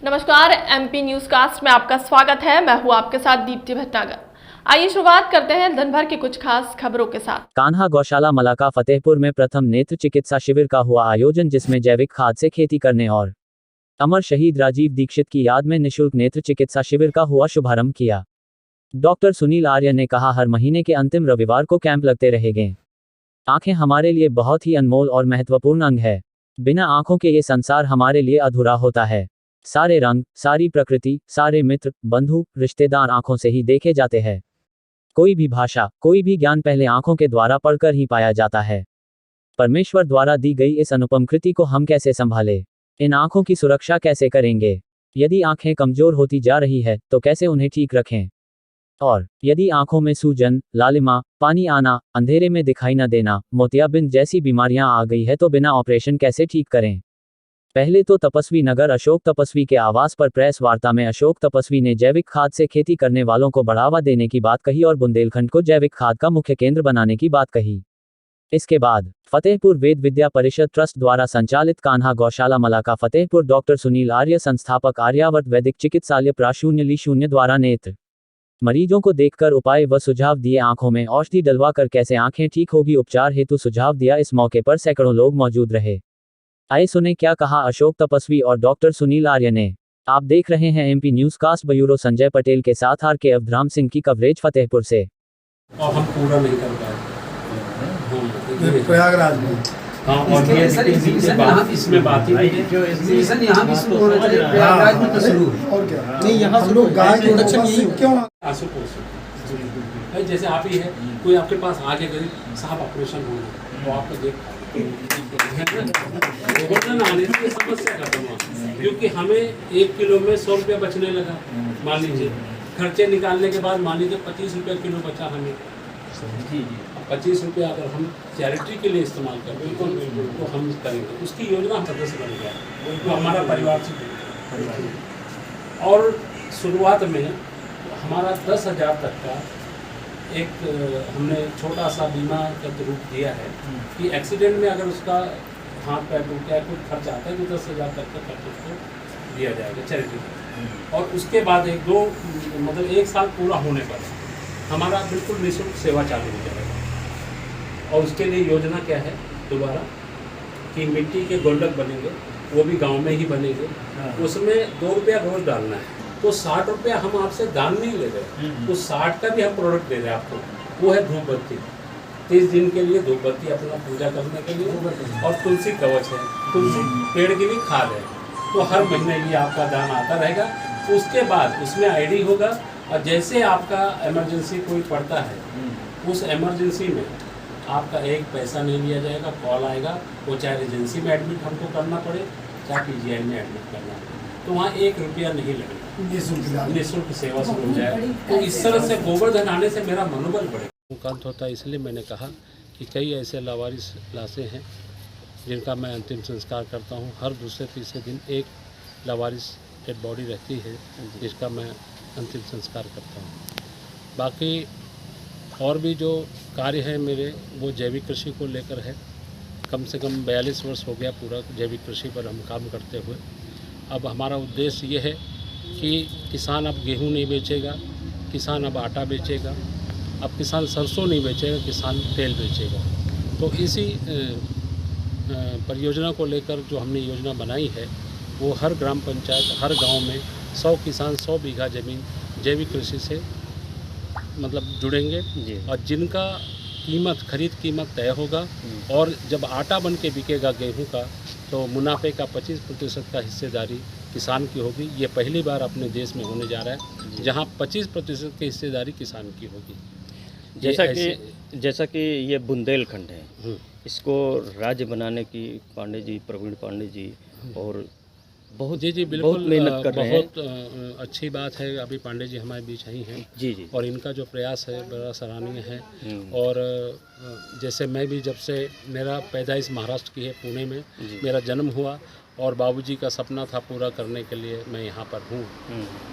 नमस्कार, MP news cast में आपका स्वागत है। मैं हूं आपके साथ दीप्ति भटनागर। आइए शुरुआत करते हैं दिन भर की कुछ खास खबरों के साथ। कान्हा गौशाला मलाका फतेहपुर में प्रथम नेत्र चिकित्सा शिविर का हुआ आयोजन, जिसमें जैविक खाद से खेती करने और अमर शहीद राजीव दीक्षित की याद में निःशुल्क नेत्र चिकित्सा शिविर का हुआ शुभारंभ किया। डॉक्टर सुनील आर्य ने कहा, हर महीने के अंतिम रविवार को कैंप लगते रहेंगे। आंखें हमारे लिए बहुत ही अनमोल और महत्वपूर्ण अंग है। बिना आंखों के ये संसार हमारे लिए अधूरा होता है। सारे रंग, सारी प्रकृति, सारे मित्र, बंधु, रिश्तेदार आंखों से ही देखे जाते हैं। कोई भी भाषा, कोई भी ज्ञान पहले आंखों के द्वारा पढ़कर ही पाया जाता है। परमेश्वर द्वारा दी गई इस अनुपम कृति को हम कैसे संभालें? इन आंखों की सुरक्षा कैसे करेंगे? यदि आंखें कमजोर होती जा रही है तो कैसे उन्हें ठीक रखें? और यदि आंखों में सूजन, लालिमा, पानी आना, अंधेरे में दिखाई न देना, मोतियाबिंद जैसी बीमारियां आ गई है तो बिना ऑपरेशन कैसे ठीक करें? पहले तो तपस्वी नगर अशोक तपस्वी के आवास पर प्रेस वार्ता में अशोक तपस्वी ने जैविक खाद से खेती करने वालों को बढ़ावा देने की बात कही और बुंदेलखंड को जैविक खाद का मुख्य केंद्र बनाने की बात कही। इसके बाद फतेहपुर वेद विद्या परिषद ट्रस्ट द्वारा संचालित कान्हा गौशाला मलाका फतेहपुर डॉक्टर सुनील आर्य, संस्थापक आर्यावर्त वैदिक चिकित्सालय *0 द्वारा नेत्र मरीजों को देखकर उपाय व सुझाव दिए। आंखों में औषधि डलवा कर कैसे आंखें ठीक होगी, उपचार हेतु सुझाव दिया। इस मौके पर सैकड़ों लोग मौजूद रहे। आइए सुने क्या कहा अशोक तपस्वी और डॉक्टर सुनील आर्य ने। आप देख रहे हैं MP newscast. Bureau Sanjay Patel के साथ आर.के. अवधराम सिंह की कवरेज फतेहपुर से। और हम पूरा नहीं कर पाए प्रयागराज में। हाँ, और ये इसमें बात ही नहीं है जो एग्जीबिशन यहाँ भी शुरू होना चाहिए, प्रयागराज में तो शुरू है। और क्या नहीं, यहाँ शुरू गाय प्रोडक्शन यही क्यों ना भाई, जैसे आप ही है, कोई आपके पास आके गरीब साहब ऑपरेशन हो गया तो आपको देख आने की समस्या खत्म हुआ, क्योंकि हमें 1 किलो में 100 रुपया बचने लगा। मान लीजिए खर्चे निकालने के बाद मान लीजिए 25 रुपया किलो बचा हमें। 25 रुपया अगर हम चैरिटी के लिए इस्तेमाल करें तो हम करेंगे। उसकी योजना हम सदस्य बन गया तो हमारा परिवार से। और शुरुआत में हमारा 10,000 तक का एक हमने छोटा सा बीमा का रूप दिया है कि एक्सीडेंट में अगर उसका हाथ पैर टूट गया, कुछ खर्च आता है तो 10,000 तक का खर्च उसको दिया जाएगा चैरिटी में। और उसके बाद 1 साल पूरा होने पर हमारा बिल्कुल निःशुल्क सेवा चालू हो जाएगा। और उसके लिए योजना क्या है दोबारा कि मिट्टी के गोल्डक बनेंगे, वो भी गांव में ही बनेंगे। उसमें 2 रुपया रोज डालना है, तो 60 रुपया हम आपसे दान नहीं ले रहे, तो 60 का भी हम प्रोडक्ट दे रहे हैं आपको। वो है धूप बत्ती, 30 दिन के लिए धूप बत्ती अपना पूजा करने के लिए। और तुलसी कवच है, तुलसी पेड़ की भी खाद है। तो हर महीने ये आपका दान आता रहेगा। उसके बाद उसमें आईडी होगा, और जैसे आपका इमरजेंसी कोई पड़ता है, उस इमरजेंसी में आपका एक पैसा नहीं लिया जाएगा। कॉल आएगा, वो चाहे एजेंसी में एडमिट हमको करना पड़े, चाहे पीजीआई में एडमिट करना पड़े, तो वहाँ 1 रुपया नहीं लगेगा। निःशुल्क सेवा शुरू हो जाए। तो इस तरह से गोवर्धन आने से मेरा मनोबल बढ़ेगा। मुकांत होता है, इसलिए मैंने कहा कि कई ऐसे लावारिस लाशें हैं जिनका मैं अंतिम संस्कार करता हूँ। हर दूसरे तीसरे दिन एक लावारिस डेड बॉडी रहती है जिसका मैं अंतिम संस्कार करता हूँ। बाकी और भी जो कार्य है मेरे, वो जैविक कृषि को लेकर है। कम से कम 42 वर्ष हो गया पूरा जैविक कृषि पर हम काम करते हुए। अब हमारा उद्देश्य ये है कि किसान अब गेहूं नहीं बेचेगा, किसान अब आटा बेचेगा, अब किसान सरसों नहीं बेचेगा, किसान तेल बेचेगा। तो इसी परियोजना को लेकर जो हमने योजना बनाई है, वो हर ग्राम पंचायत, हर गांव में 100 किसान 100 बीघा ज़मीन जैविक कृषि से जुड़ेंगे। और जिनका खरीद कीमत तय होगा, और जब आटा बन के बिकेगा गेहूं का, तो मुनाफे का 25% का हिस्सेदारी किसान की होगी। ये पहली बार अपने देश में होने जा रहा है जहां 25% की हिस्सेदारी किसान की होगी। जैसा कि ये बुंदेलखंड है, इसको राज्य बनाने की प्रवीण पांडे जी और बहुत बिल्कुल मेहनत कर रहे हैं। बहुत अच्छी बात है। अभी पांडे जी हमारे बीच ही हैं। जी। और इनका जो प्रयास है बड़ा सराहनीय है। और जैसे मैं भी, जब से मेरा पैदाइश महाराष्ट्र की है, पुणे में मेरा जन्म हुआ, और बाबूजी का सपना था पूरा करने के लिए मैं यहाँ पर हूँ।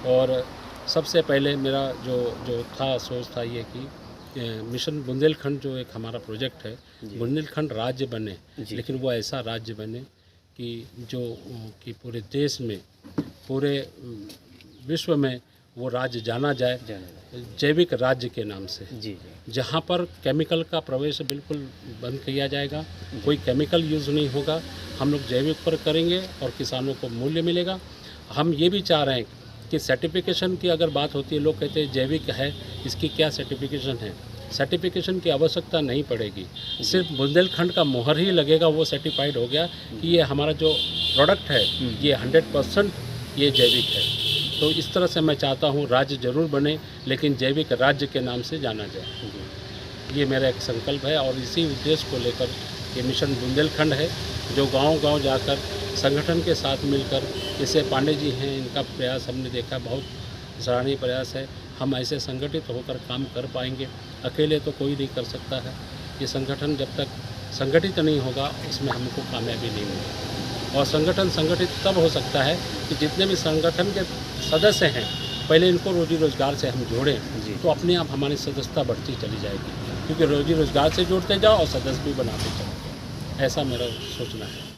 और सबसे पहले मेरा जो था सोच था ये कि मिशन बुंदेलखंड जो एक हमारा प्रोजेक्ट है, बुंदेलखंड राज्य बने, लेकिन वो ऐसा राज्य बने कि पूरे देश में पूरे विश्व में वो राज्य जाना जाए जैविक राज्य के नाम से, जी जहाँ पर केमिकल का प्रवेश बिल्कुल बंद किया जाएगा, कोई केमिकल यूज़ नहीं होगा। हम लोग जैविक पर करेंगे और किसानों को मूल्य मिलेगा। हम ये भी चाह रहे हैं कि सर्टिफिकेशन की अगर बात होती है, लोग कहते हैं जैविक है, इसकी क्या सर्टिफिकेशन है। सर्टिफिकेशन की आवश्यकता नहीं पड़ेगी, सिर्फ बुंदेलखंड का मोहर ही लगेगा, वो सर्टिफाइड हो गया कि ये हमारा जो प्रोडक्ट है ये 100% ये जैविक है। तो इस तरह से मैं चाहता हूँ राज्य जरूर बने, लेकिन जैविक राज्य के नाम से जाना जाए। ये मेरा एक संकल्प है और इसी उद्देश्य को लेकर ये मिशन बुंदेलखंड है, जो गांव-गांव जाकर संगठन के साथ मिलकर, जैसे पांडे जी हैं, इनका प्रयास हमने देखा, बहुत सराहनीय प्रयास है। हम ऐसे संगठित होकर काम कर पाएंगे, अकेले तो कोई नहीं कर सकता है। ये संगठन जब तक संगठित नहीं होगा उसमें हमको कामयाबी नहीं मिलेगी। और संगठन संगठित तब हो सकता है कि जितने भी संगठन के सदस्य हैं पहले इनको रोजी रोजगार से हम जोड़ें, तो अपने आप हमारी सदस्यता बढ़ती चली जाएगी, क्योंकि रोजी रोजगार से जोड़ते जाओ और सदस्य भी बनाते चलो। ऐसा मेरा सोचना है।